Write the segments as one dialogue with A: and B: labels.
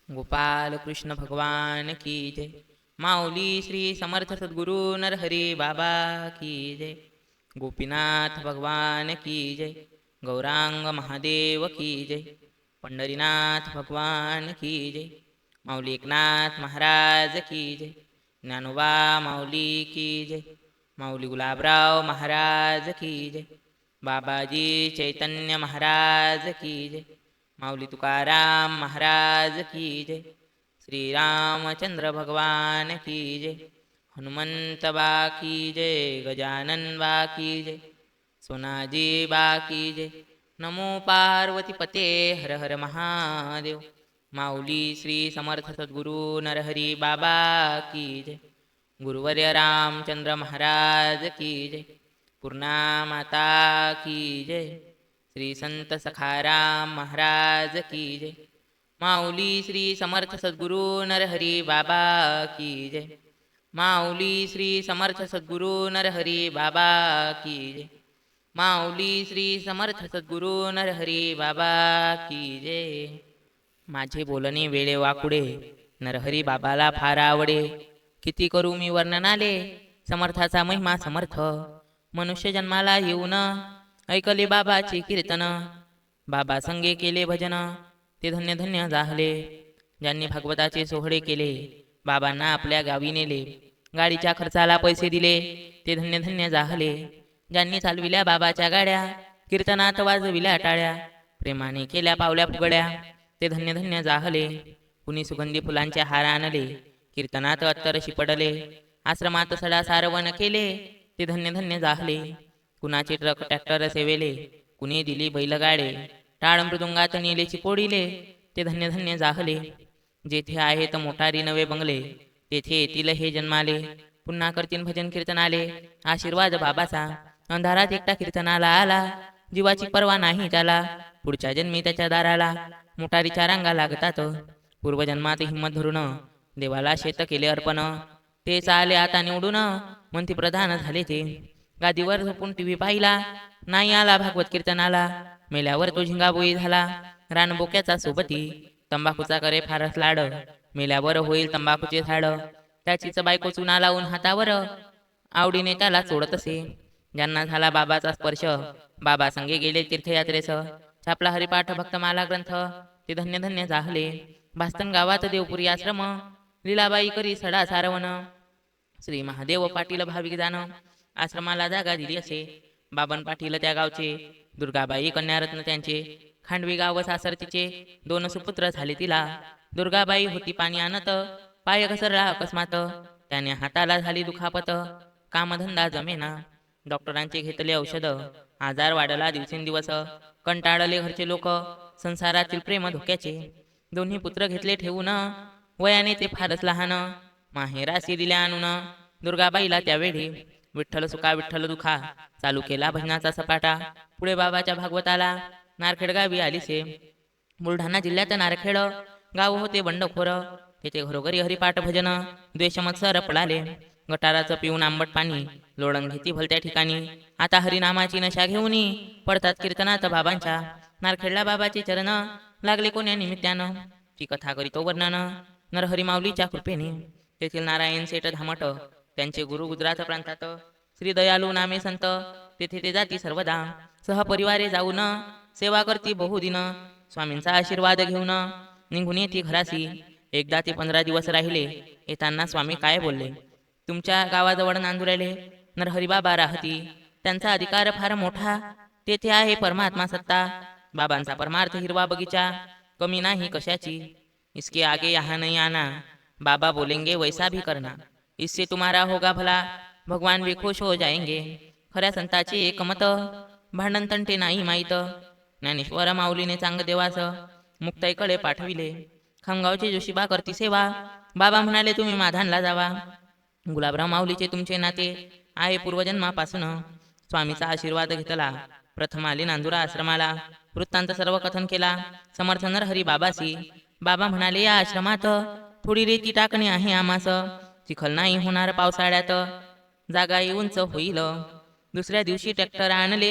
A: गोपाल कृष्ण भगवान की जय. माऊली श्री समर्थ सद्गुरू नरहरी बाबा की जय. गोपीनाथ भगवान की जय. गौरांग महादेव की जय. पंढरीनाथ भगवान की जय. माऊली एकनाथ महाराज की जय. ज्ञानोबा माऊली की जय. माऊली गुलाबराव महाराज की जय. बाबाजी चैतन्य महाराज की जय. माऊली तुकाराम महाराज की जय. श्रीरामचंद्र भगवान की जय. हनुमंत बा की जय. गजानन बा की जय. सोनाजी बा की जय. नमो पार्वती पते हर हर महादेव. माऊली श्री समर्थ सद्गुरू नरहरी बाबा की जय. गुरुवर्य रामचंद्र महाराज की जय. पूर्णा माता की जय. श्री संत सखाराम महाराज की जय. माऊली श्री समर्थ सद्गुरू नरहरी बाबा की जय. माऊली श्री समर्थ सद्गुरू नरहरी बाबा की जय. माऊली श्री समर्थ सद्गुरू नरहरी बाबा की जय. माझे बोलणे वेळे वाकुडे नरहरी बाबाला फार आवडे. किती करू मी वर्णनाले समर्थाचा महिमा समर्थ. मनुष्य जन्माला येऊन ऐकले बाबाचे कीर्तन. बाबा संगे केले भजन ते धन्य धन्य जाहले. ज्यांनी भागवताचे सोहळे केले बाबांना आपल्या गावी नेले. गाडीच्या खर्चाला पैसे दिले ते धन्य धन्य जाहले. ज्यांनी चालविल्या बाबाच्या गाड्या कीर्तनात वाजविल्या टाळ्या. प्रेमाने केल्या पावल्या फुगड्या ते धन्य धन्य जाहले. कुणी सुगंधी फुलांचे हार आणले कीर्तनात अत्तर शिपडले. आश्रमात सडा सारवण केले ते धन्य धन्य जाहले. कुणाचे ट्रक ट्रॅक्टर सेवेले कुणी दिली बैलगाडे. टाळ मृदुंगात नेले चिपोडिले ते धन्य धन्य जाहले. जेथे आहेत मोटारी नवे बंगले तेथे येतील हे जन्माले. पुन्हा करतीन भजन कीर्तनाले आशीर्वाद बाबाचा. अंधारात एकटा कीर्तनाला आला जीवाची पर्वा नाही त्याला. पुढच्या जन्मी त्याच्या दाराला मोटारीच्या रांगा लागतात. पूर्वजन्मात हिंमत धरून देवाला शेत केले अर्पण. ते चाले आता निवडून मंत्री प्रधान झाले ते. गादीवर झोपून टीव्ही पाहिला नाही आला भागवत कीर्तनाला. मेल्यावर तो झिंगाबोई झाला रानबोक्याचा सोबती. तंबाखूचा करे फारच लाड मेल्यावर होईल तंबाखूचे झाड. त्याचीच बायको चुना लावून हातावर आवडीने त्याला चोडत असे. ज्यांना झाला बाबाचा स्पर्श बाबा संगे गेले तीर्थयात्रेस. छापला हरिपाठ भक्तमाला ग्रंथ ते धन्य धन्य जाहले. भास्तन गावात देवपुरी आश्रम लीलाबाई करी सडा सारवण. श्री महादेव पाटील भाविक जाण आश्रमाला जागा दिली असे. बाबन पाटील त्या गावचे दुर्गाबाई कन्यारत्न त्यांचे. खांडवी गाव सासर तिचे 2 सुपुत्र झाले तिला. दुर्गाबाई होती पाणी आणत पाय घसरला अकस्मात. त्याने हाताला झाली दुखापत कामधंदा जमेना. डॉक्टरांचे घेतले औषध आजार वाढला दिवसेंदिवस. कंटाळले घरचे लोक संसारातील प्रेम धोक्याचे. दोन्ही पुत्र घेतले ठेवून वयाने ते फारच लहान. माहेराशी दिल्या आणून दुर्गाबाईला त्यावेळी विठ्ठल सुखा विठ्ठल दुखा चालू केला भजनाचा सपाटा. पुढे बाबाच्या भागवताला नारखेड गावी आलीसे. बुलढाणा जिल्ह्यात नारखेड गाव होते बंडखोर. तेथे घरोघरी हरिपाठ भजन द्वेषमत्सर पळाले. गटाराचं पिऊन आंबट पाणी लोळण घेती भलत्या ठिकाणी. आता हरिनामाची नशा घेऊनी पडतात कीर्तनात बाबांच्या. नारखेडला बाबाचे चरण लागले कोण्या निमित्तानं ती कथा करीतो वर्णन नरहरी माऊलीच्या कृपेने. तेथील नारायण सेठ धामट त्यांचे गुरु गुजरात प्रांतात. श्री दयालू नामे संत तेथे ते जाती सर्वदा. सहपरिवारे जाऊन सेवा करती बहुदिन. स्वामींचा आशीर्वाद घेऊन निघून येती घरासी. एकदा ते 15 दिवस राहिले. येताना स्वामी काय बोलले. तुमच्या गावाजवळ नांदुरले नरहरी बाबा राहती. त्यांचा अधिकार फार मोठा तेथे आहे परमात्मा सत्ता. बाबांचा परमार्थ हिरवा बगीचा कमी नाही कशाची. इसके आगे यहाँ नहीं आना बाबा बोलेंगे वैसा भी करना. इससे तुम्हारा होगा भला भगवान भी खुश हो जाएंगे. खऱ्या संताचे एकमत भांडण तंटे नाही माहीत. ज्ञानेश्वर माऊलीने चांग देवास मुक्ताईकडे पाठविले. खामगावचे जोशीबा करती सेवा. बाबा म्हणाले तुम्ही माधानला जावा. गुलाबराव माऊलीचे तुमचे नाते आहे पूर्वजन्मापासून. स्वामीचा आशीर्वाद घेतला प्रथम आले नांदुरा आश्रमाला. वृत्तांत सर्व कथन केला समर्थ नरहरी बाबासी. बाबा म्हणाले या आश्रमात थोडी रेती टाकणे आहे आमास. चिखल नाही होणार पावसाळ्यात जागा येऊनच होईल. दुसऱ्या दिवशी ट्रॅक्टर आणले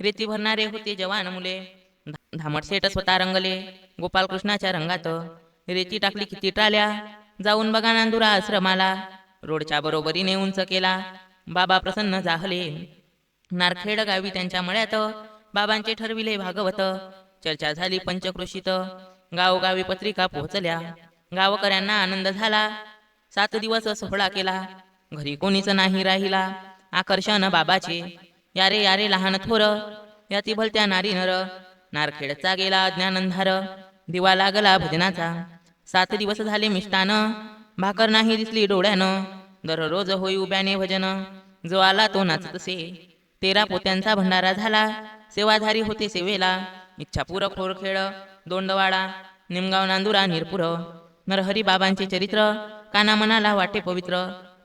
A: रेती भरणारे होते जवान मुले. धामटसेठ स्वतः रंगले गोपालकृष्णाच्या रंगात. रेती टाकली किती टाल्या, जाऊन बघा नांदुरा आश्रमाला, रोडच्या बरोबरीने उंच केला, बाबा प्रसन्न झाले. नारखेड गावी त्यांच्या मळ्यात बाबांचे ठरविले भागवत, चर्चा झाली पंचक्रोशीत, गावोगावी पत्रिका पोहोचल्या, गावकऱ्यांना आनंद झाला. 7 दिवस सोहळा केला, घरी कोणीच नाही राहिला, आकर्षण बाबाचे, यारे यारे लहान थोर, याती भलत्या नारी नर, नारखेडचा गेला ज्ञानंधार, दिवा लागला भजनाचा. 7 दिवस झाले मिष्टान, भाकर नाही दिसली डोळ्यानं, दररोज होई उभ्याने भजन, जो आला तो नाचतसे. 13 पोत्यांचा भंडारा झाला, सेवाधारी होते सेवेला, इच्छापूर खोरखेड दोंडवाडा निमगाव नांदुरा निरपूर. नरहरी बाबांचे चरित्र काना मनाला वाटे पवित्र,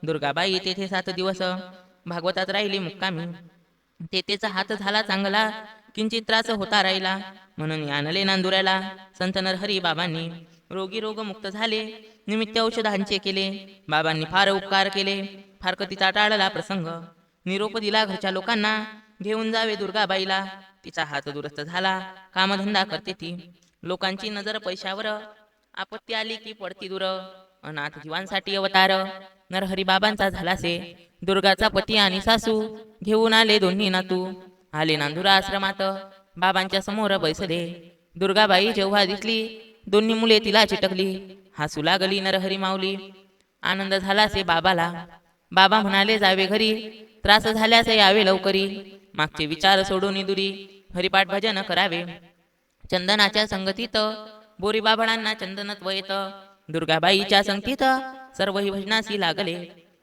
A: दुर्गाबाई तेथे 7 दिवस भागवतात राहिली मुक्कामी. तेथेचा हात झाला चांगला, किंचित त्रास होता राहिला, म्हणून आणले नांदुऱ्याला संत नरहरी बाबांनी. रोगी रोगमुक्त झाले, निमित्त औषधांचे केले, बाबांनी फार उपकार केले, फारकतीचा टाळला प्रसंग. निरोप दिला घरच्या लोकांना, घेऊन जावे दुर्गाबाईला, तिचा हात दुरुस्त झाला, कामधंदा करते ती. लोकांची नजर पैशावर, आपत्ती आली की पडती दूर, अनाथ जीवांसाठी अवतार नरहरी बाबांचा झालासे. दुर्गाचा पती आणि सासू घेऊन आले दोन्ही नातू, आले नांदुरा आश्रमात, बाबांच्या समोर बैसले. दुर्गाबाई जेव्हा दिसली, दोन्ही मुले तिला चिटकली, हसू लागली नरहरी माऊली. आनंद झालासे बाबाला, बाबा म्हणाले जावे घरी, त्रास झाल्यास यावे लवकरी, मागचे विचार सोडून दुरी, हरिपाठ भजन करावे. चंदनाच्या संगतीत बोरी बाबळांना चंदनत्व येत, दुर्गाबाईच्या संगतीत सर्वही भजनासी लागले.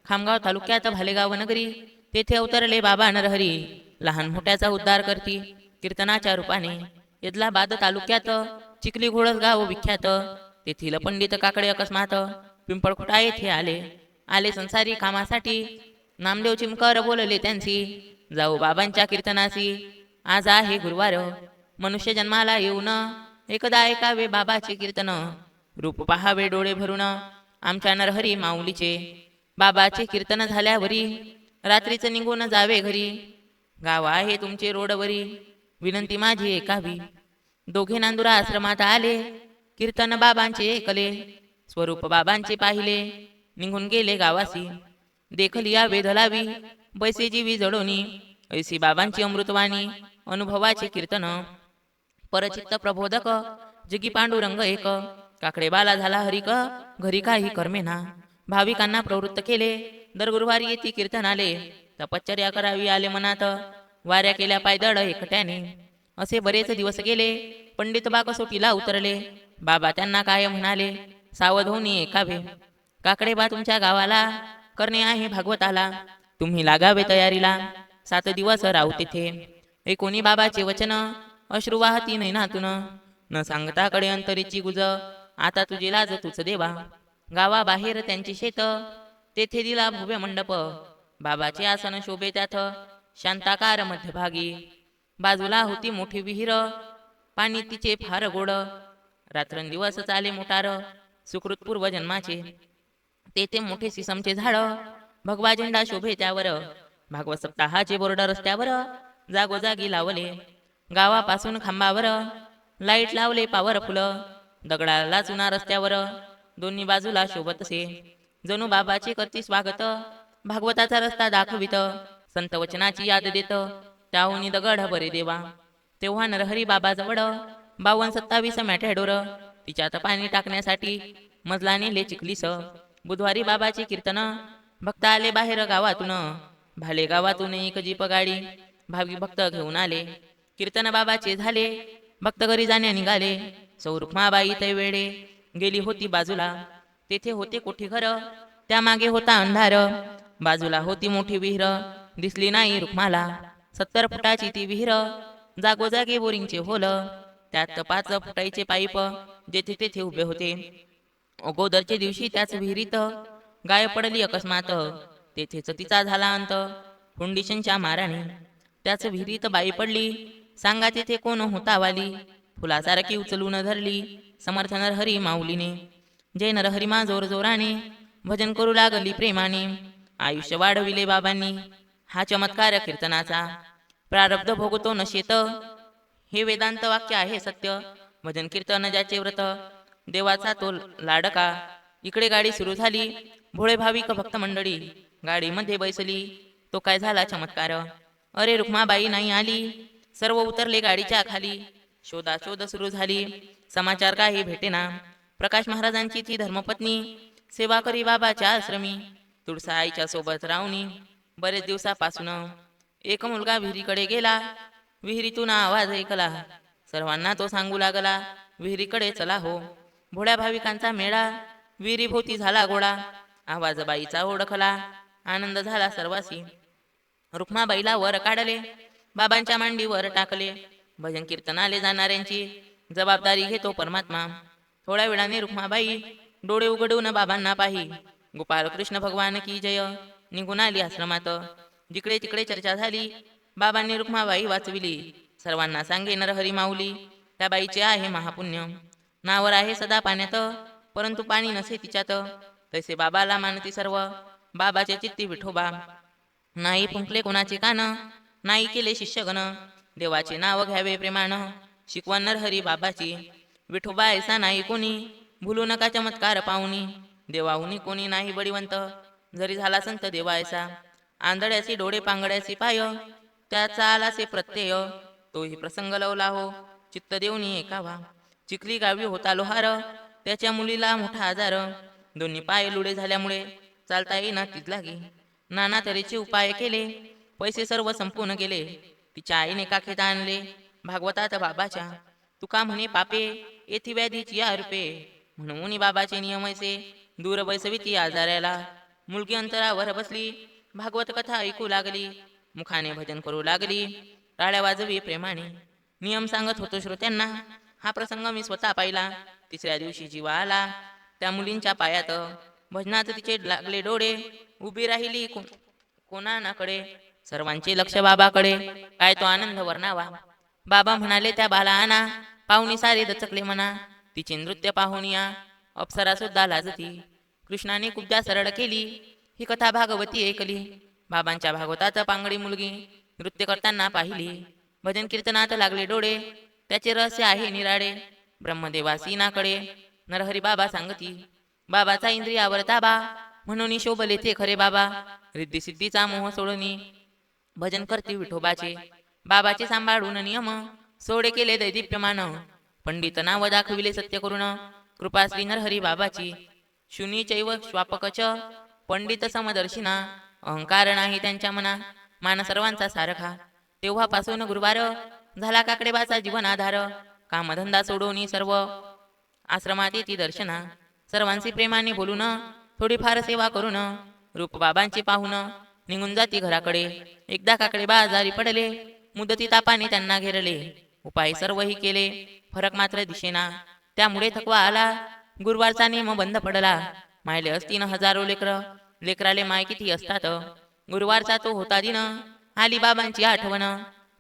A: खामगाव तालुक्यात भालेगाव नगरी, तेथे अवतरले बाबा नरहरी, लहान मोठ्याचा उद्धार करती कीर्तनाच्या रूपाने. यदलाबाद तालुक्यात चिखली घोळसगाव विख्यात, तेथील पंडित काकडे अकस्मात पिंपळखुटा येथे आले. आले संसारी कामासाठी, नामदेव चिमकर बोलले त्यांची, जाऊ बाबांच्या कीर्तनासी, आज आहे गुरुवार, मनुष्य जन्माला येऊन एकदा ऐकावे बाबाचे कीर्तन, रूप पहावे डोळे भरून आमच्या नरहरी माऊलीचे. बाबाचे कीर्तन झाल्यावरी, रात्रीच निघून जावे घरी, गाव आहे तुमचे रोडवरी, विनंती माझी ऐकावी. दोघे नांदुरा आश्रमात आले, कीर्तन बाबांचे ऐकले, स्वरूप बाबांचे पाहिले, निघून गेले गावासी. देखलिया वेधलावी, बैसे जीवी जडोनी, ऐसी बाबांची अमृतवाणी, अनुभवाचे कीर्तन. परचित्त प्रबोधक, जगी पांडुरंग एक, काकडे बाला झाला हरिक, घरी काही कर्मेना. भाविकांना प्रवृत्त केले, दर गुरुवारी येती कीर्तन आले, तपश्चर्या करावी आले मनात, वाऱ्या केल्या पायदळ एकट्याने. असे बरेच दिवस गेले, पंडित बा कसोटीला उतरले, बाबा त्यांना काय म्हणाले, सावध होऊनी ऐकावे. काकडे बा तुमच्या गावाला, करणे आहे भागवताला, तुम्ही लागावे तयारीला, 7 दिवस राहू तिथे. ऐकोनी बाबाचे वचन, अश्रू वाहती नैनातून, न सांगता कडे अंतरीची गुज, आता तुझी लाज तूच देवा. गावाबाहेर त्यांची शेत, तेथे दिला भव्य मंडप, बाबाचे आसन शोभे त्यात, शांताकार मध्यभागी. बाजूला होती मोठी विहीर, पाणी तिचे फार गोड, रात्रंदिवस चाले मोटार, सुकृत पूर्व जन्माचे. तेथे मोठे सिसमचे झाड, भगवा झेंडा शोभे त्यावर, भागवत सप्ताहाचे बोर्ड रस्त्यावर जागोजागी लावले. गावापासून खांबावर लाईट लावले पॉवरफुल, दगडाला चुना रस्त्यावर, दोन्ही बाजूला शोभतसे, जणू बाबाचे करती स्वागत, भागवताचा रस्ता दाखवित, संत वचनाची याद देत, त्याहून दगड बरे देवा. तेव्हा नरहरी बाबा जवळ 52-27 मॅटॅडोर, तिच्यात पाणी टाकण्यासाठी मजला नेले चिखलीस. बुधवारी बाबाचे कीर्तन, भक्त आले बाहेर गावातून, भाले गावातून एक जीप गाडी, भाविक भक्त घेऊन आले. कीर्तन बाबाचे झाले, भक्त घरी जाण्या निघाले. सौ रुक्माबाई ते वेळे गेली होती बाजूला, तेथे होते कोठी घर, त्यामागे होता अंधार, बाजूला होती मोठी विहीर, दिसली नाही रुक्माला. 70 फुटाची ती विहीर, जागोजागी बोरिंगचे होल, त्यात 5 फुटाचे पाईप जेथे तेथे उभे होते. अगोदरच्या दिवशी त्याच विहिरीत गाय पडली अकस्मात, तेथेच तिचा झाला अंत, हुंडिशनच्या माराने. त्याच विहिरीत बाई पडली, सांगा तेथे कोण होता वाली, फुलासारखी उचलून धरली समर्थ नरहरी माऊलीने. जय नरहरी मा जोर जोराने, भजन करू लागली प्रेमाने, आयुष्य वाढविले बाबांनी, हा चमत्कार कीर्तनाचा. प्रारब्ध भोगतो नशेत, हे वेदांत वाक्य आहे सत्य, भजन कीर्तन ज्याचे व्रत, देवाचा तो लाडका. इकडे गाडी सुरू झाली. भोळे भाविक भक्त मंडळी गाडीमध्ये बैसली. तो काय झाला चमत्कार. अरे रुक्माबाई नाही आली. सर्व उतरले गाडीच्या खाली. शोधाशोध सुरू झाली. समाचार काही भेटेना. प्रकाश महाराजांची ती धर्मपत्नी सेवा करी बाबाच्या आश्रमी. तुळसा आईच्या सोबत रावणी बरेच दिवसापासून. एक मुलगा विहिरीकडे गेला. विहिरीतून आवाज ऐकला. सर्वांना तो सांगू लागला, विहिरीकडे चला हो. भोळ्या भाविकांचा मेळा विहिरीभोवती झाला गोळा. आवाज बाईचा ओळखला. आनंद झाला सर्वासी. रुक्माबाईला वर काढले. बाबांच्या मांडीवर टाकले. भजन कीर्तनाले जाणाऱ्यांची जबाबदारी घेतो परमात्मा. थोड्या वेळाने रुक्माबाई डोळे उघडून बाबांना पाही. गोपाल कृष्ण भगवान की जय. निघून आली आश्रमात. जिकडे तिकडे चर्चा झाली. बाबांनी रुक्माबाई वाचविली. सर्वांना सांगे नरहरी माऊली. त्या बाईचे आहे महापुण्य. नावर आहे सदा पाण्यात, परंतु पाणी नसे तिच्यात. तैसे बाबाला मानती सर्व. बाबाचे चित्ती विठोबा. नाही फुंकले कोणाचे कान, नाही केले शिष्यगण. देवाचे नाव घ्यावे प्रेमान, शिकवण नरहरी बाबाची. विठोबा ऐसा नाही कोणी, भूलू नका चमत्कार पाहुनी. देवाहुनी कोणी नाही बळीवंत, जरी झाला संत देवा ऐसा. आंधळ्याचे डोळे पांगड्याचे पाय, त्याचा आलासे प्रत्यय. तोही प्रसंग लवला हो, चित्त देऊनी एकावा. चिखली गावी होता लोहार, त्याच्या मुलीला मोठा आजार. दोन्ही पाय लुडे झाल्यामुळे चालता येईना तिथलागी. नाना तऱ्हेचे उपाय केले, पैसे सर्व संपून गेले. तिच्या आईने काखेत आणले भागवतात बाबाच्या. तुका म्हणे पापे, येथी व्याधीची रूपे. म्हणून बाबाचे नियम ऐसे, दूर बैसविती आजाऱ्याला. मुलगी अंतरावर बसली, भागवत कथा ऐकू लागली. मुखाने भजन करू लागली, टाळ्या वाजवी प्रेमाने. नियम सांगत होतो श्रोत्यांना, हा प्रसंग मी स्वतः पाहिला. तिसऱ्या दिवशी जीवा आला त्या मुलींच्या पायात. भजनात तिचे लागले डोळे, उभी राहिली कोणानाकडे. सर्वांचे लक्ष बाबाकडे, काय तो आनंद वर्णावा. बाबा म्हणाले त्या बाला आणा. पाहुणी सारे दचकले म्हणा. तिचे नृत्य पाहून या अप्सरा सुद्धा लाजती. कृष्णाने कुब्जा सरळ केली, ही कथा भागवती ऐकली. बाबांच्या भागवतात पांगडी मुलगी नृत्य करताना पाहिली. भजन कीर्तनात लागले डोळे, त्याचे रहस्य आहे निराळे. ब्रह्मदेवासीनाकडे नरहरी बाबा सांगती. बाबाचा इंद्रियावर ताबा, म्हणून शोभले ते खरे बाबा. रिद्धी सिद्धीचा मोह सोडून भजन करती विठोबाचे. बाबाचे सांभाळून नियम, सोडे केले दैदिप्यमान. पंडित नाव दाखविले सत्य करून, कृपा श्री नरहरी बाबाची. शुनी चैव श्वापकच, पंडित समदर्शिना. अहंकार नाही त्यांच्या मना, मान सर्वांचा सारखा. तेव्हापासून गुरुवार झाला काकडेबाचा जीवन आधार. कामधंदा सोडून सर्व आश्रमात येती दर्शना. सर्वांची प्रेमाने बोलून, थोडीफार सेवा करून. रूप बाबांची पाहून निघून जाती घराकडे. एकदा काकडेबा आजारी पडले, मुदती तापाने त्यांना घेरले. उपाय सर्वही केले, फरक मात्र दिसेना. त्यामुळे थकवा आला, गुरुवारचा नियम बंद पडला. मायले असतीन हजारो लेकर, लेकराले माय किती असतात. गुरुवारचा तो होता दिन, आली बाबांची आठवण.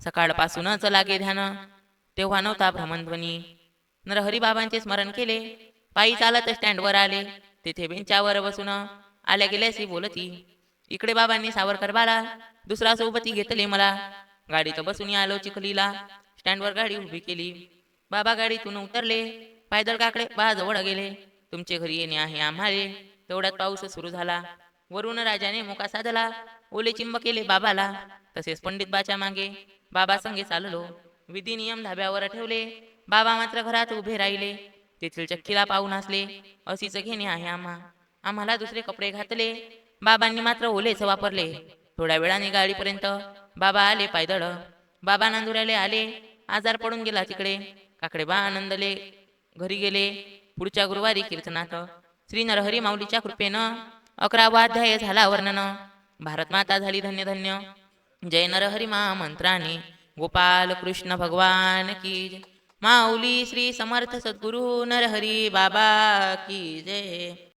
A: सकाळपासूनच लागे ध्यान, तेव्हा नव्हता भ्रमणध्वनी. नरहरी बाबांचे स्मरण केले, पायी चालत स्टँडवर आले. तेथे बेंचावर बसून आल्या गेल्याशी बोलती. इकडे बाबांनी सावरकर बाला दुसरा सोबती घेतले मला. गाडीत बसून आलो चिखलीला. स्टँडवर गाडी उभी केली. बाबा गाडीतून उतरले, पायदळ काकडे बा जवळ गेले. तुमचे घरी येणे आहे आम्हाले. तेवढ्यात पाऊस सुरू झाला. वरून राजाने मोका साधला, ओले चिंब केले बाबाला. तसेच पंडित बाच्या मागे बाबा संगे चाललो. विधी नियम धाब्यावर ठेवले, बाबा मात्र घरात उभे राहिले. तेथील चक्कीला पाहून हसले, अशीच घेणे आहे आम्हाला दुसरे कपडे घातले. बाबांनी मात्र ओलेच वापरले. थोड्या वेळाने गाडीपर्यंत बाबा आले पायदळ. बाबा नांदुऱ्याले आले, आजार पडून गेला तिकडे. काकडेबा आनंदले घरी गेले. पुढच्या गुरुवारी कीर्तनात श्री नरहरी माऊलीच्या कृपेनं 11वा अध्याय झाला वर्णन. भारत माता झाली धन्य धन्य. जय नरहरी मा मंत्राने गोपाल कृष्ण भगवान की जय. माऊली श्री समर्थ सद्गुरु नरहरी बाबा की जय.